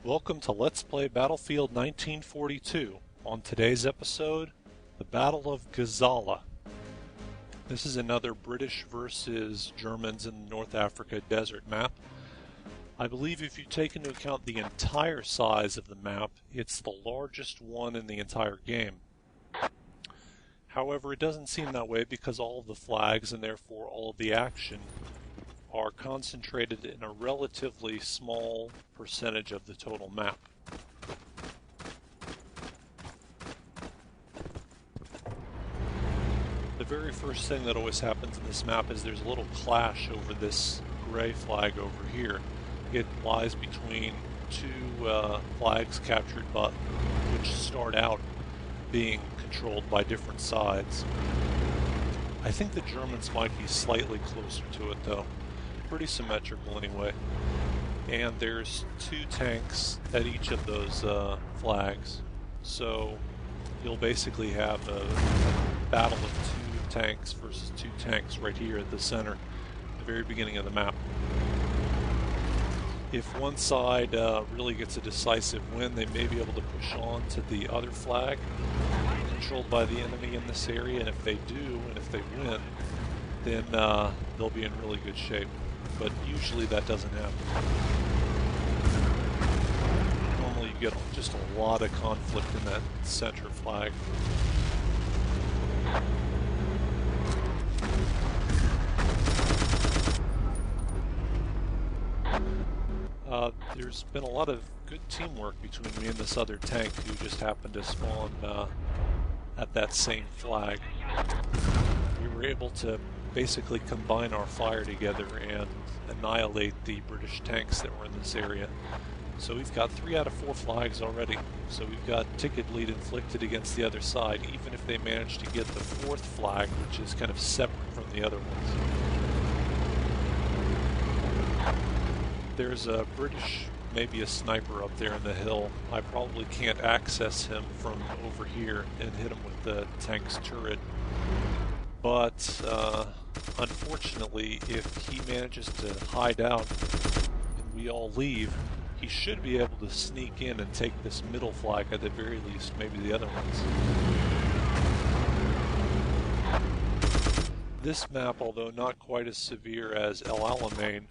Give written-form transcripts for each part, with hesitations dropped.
Welcome to Let's Play Battlefield 1942. On today's episode, the Battle of Gazala. This is another British versus Germans in the North Africa desert map. I believe if you take into account the entire size of the map, it's the largest one in the entire game. However, it doesn't seem that way because all of the flags and therefore all of the action are concentrated in a relatively small percentage of the total map. The very first thing that always happens in this map is there's a little clash over this gray flag over here. It lies between two flags captured but which start out being controlled by different sides. I think the Germans might be slightly closer to it though. Pretty symmetrical anyway. And there's two tanks at each of those flags. So you'll basically have a battle of two tanks versus two tanks right here at the center, at the very beginning of the map. If one side really gets a decisive win, they may be able to push on to the other flag controlled by the enemy in this area, and if they do, and if they win, then they'll be in really good shape. But usually that doesn't happen. Normally you get just a lot of conflict in that center flag. There's been a lot of good teamwork between me and this other tank who just happened to spawn at that same flag. We were able to basically combine our fire together and annihilate the British tanks that were in this area. So we've got 3 out of 4 flags already. So we've got ticket lead inflicted against the other side, even if they manage to get the 4th flag, which is kind of separate from the other ones. There's a British, maybe a sniper up there in the hill. I probably can't access him from over here and hit him with the tank's turret. But unfortunately, if he manages to hide out and we all leave, he should be able to sneak in and take this middle flag at the very least, maybe the other ones. This map, although not quite as severe as El Alamein,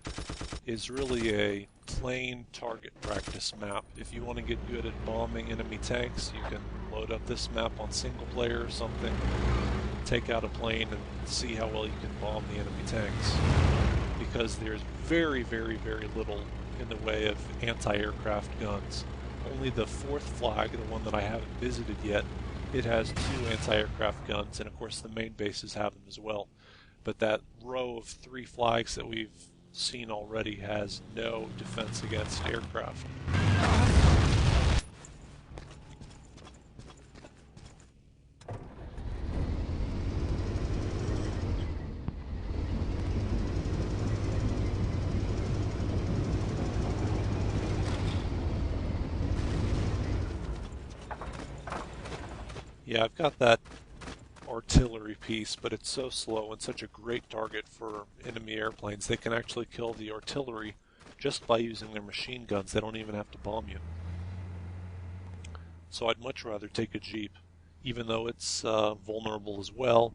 is really a plain target practice map. If you want to get good at bombing enemy tanks, you can load up this map on single player or something, take out a plane and see how well you can bomb the enemy tanks. Because there's very, very, very little in the way of anti-aircraft guns. Only the 4th flag, the one that I haven't visited yet, it has 2 anti-aircraft guns, and of course the main bases have them as well. But that row of 3 flags that we've seen already has no defense against aircraft. Yeah, I've got that artillery piece, but it's so slow and such a great target for enemy airplanes. They can actually kill the artillery just by using their machine guns. They don't even have to bomb you. So I'd much rather take a Jeep. Even though it's vulnerable as well,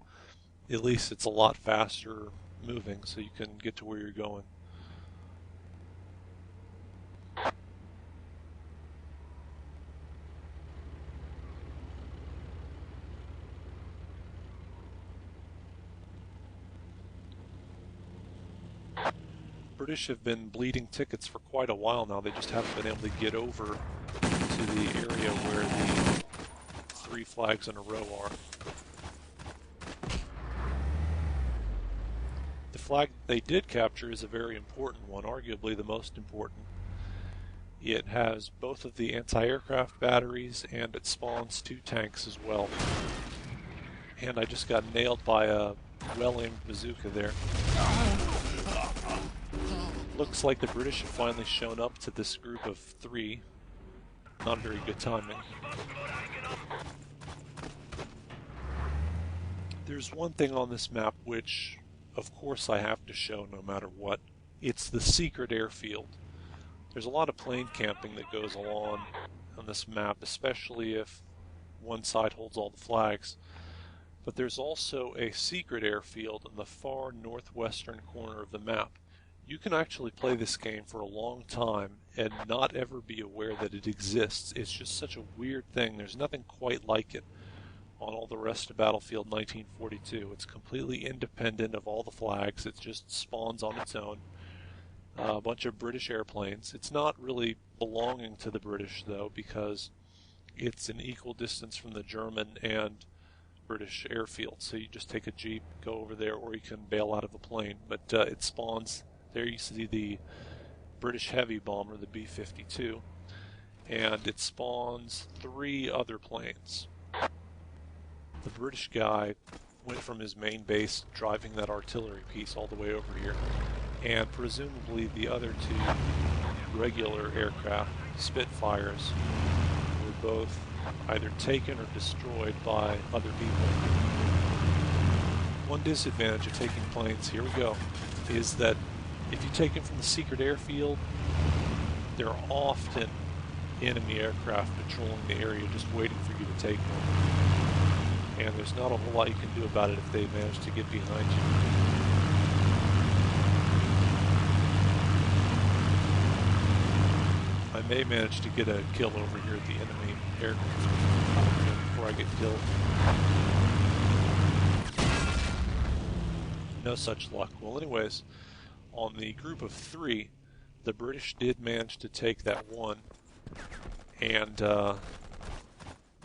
at least it's a lot faster moving, so you can get to where you're going. British have been bleeding tickets for quite a while now. They just haven't been able to get over to the area where the 3 flags in a row are. The flag they did capture is a very important one, arguably the most important. It has both of the anti-aircraft batteries and it spawns 2 tanks as well. And I just got nailed by a well-aimed bazooka there. Looks like the British have finally shown up to this group of 3. Not very good timing. There's one thing on this map which, of course, I have to show no matter what. It's the secret airfield. There's a lot of plane camping that goes on this map, especially if one side holds all the flags. But there's also a secret airfield in the far northwestern corner of the map. You can actually play this game for a long time and not ever be aware that it exists. It's just such a weird thing. There's nothing quite like it on all the rest of Battlefield 1942. It's completely independent of all the flags. It just spawns on its own. A bunch of British airplanes. It's not really belonging to the British, though, because it's an equal distance from the German and British airfield. So you just take a jeep, go over there, or you can bail out of a plane. But it spawns. There you see the British heavy bomber, the B-52, and it spawns 3 other planes. The British guy went from his main base driving that artillery piece all the way over here, and presumably the other 2 regular aircraft, Spitfires, were both either taken or destroyed by other people. One disadvantage of taking planes, here we go, is that if you take them from the secret airfield, there are often enemy aircraft patrolling the area just waiting for you to take one. And there's not a whole lot you can do about it if they manage to get behind you. I may manage to get a kill over here at the enemy aircraft before I get killed. No such luck. Well, anyways, on the group of 3, the British did manage to take that one, and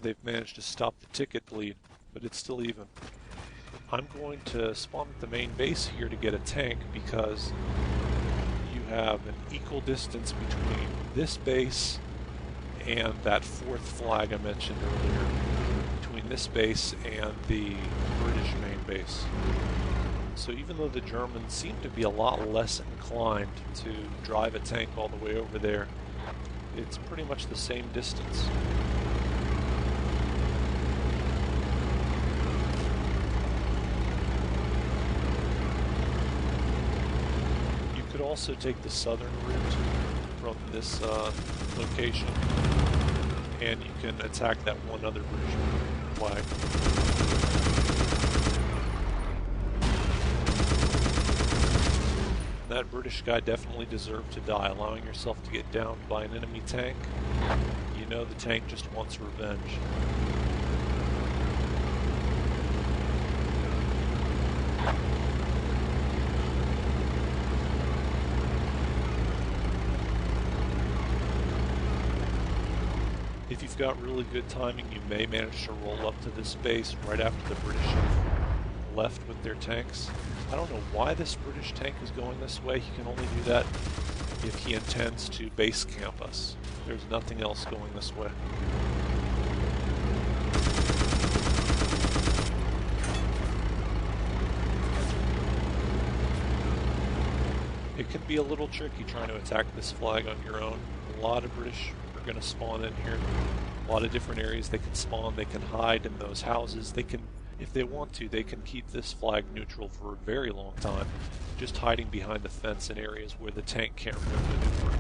they've managed to stop the ticket bleed, but it's still even. I'm going to spawn at the main base here to get a tank because you have an equal distance between this base and that 4th flag I mentioned earlier, between this base and the British main base. So even though the Germans seem to be a lot less inclined to drive a tank all the way over there, it's pretty much the same distance. You could also take the southern route from this location, and you can attack that one other British flag. That British guy definitely deserved to die. Allowing yourself to get downed by an enemy tank, you know the tank just wants revenge. If you've got really good timing, you may manage to roll up to this base right after the British have left with their tanks. I don't know why this British tank is going this way. He can only do that if he intends to base camp us. There's nothing else going this way. It can be a little tricky trying to attack this flag on your own. A lot of British are going to spawn in here. A lot of different areas they can spawn. They can hide in those houses. They can, if they want to, they can keep this flag neutral for a very long time, just hiding behind the fence in areas where the tank can't really maneuver.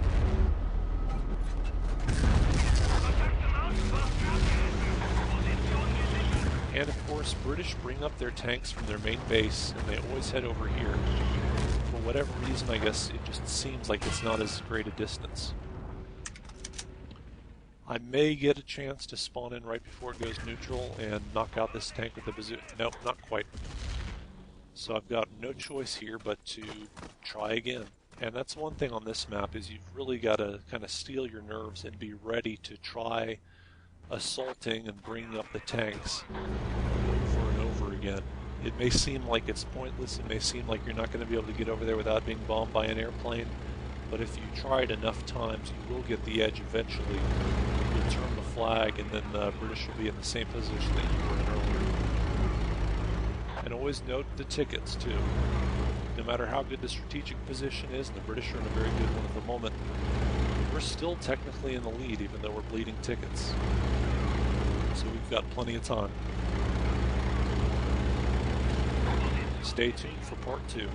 And of course, British bring up their tanks from their main base, and they always head over here. For whatever reason, I guess it just seems like it's not as great a distance. I may get a chance to spawn in right before it goes neutral and knock out this tank with the bazooka. Nope, not quite. So I've got no choice here but to try again. And that's one thing on this map, is you've really got to kind of steel your nerves and be ready to try assaulting and bringing up the tanks over and over again. It may seem like it's pointless, it may seem like you're not going to be able to get over there without being bombed by an airplane, but if you try it enough times, you will get the edge eventually. You'll turn the flag, and then the British will be in the same position that you were in earlier. And always note the tickets, too. No matter how good the strategic position is, and the British are in a very good one at the moment, we're still technically in the lead, even though we're bleeding tickets. So we've got plenty of time. Stay tuned for part 2.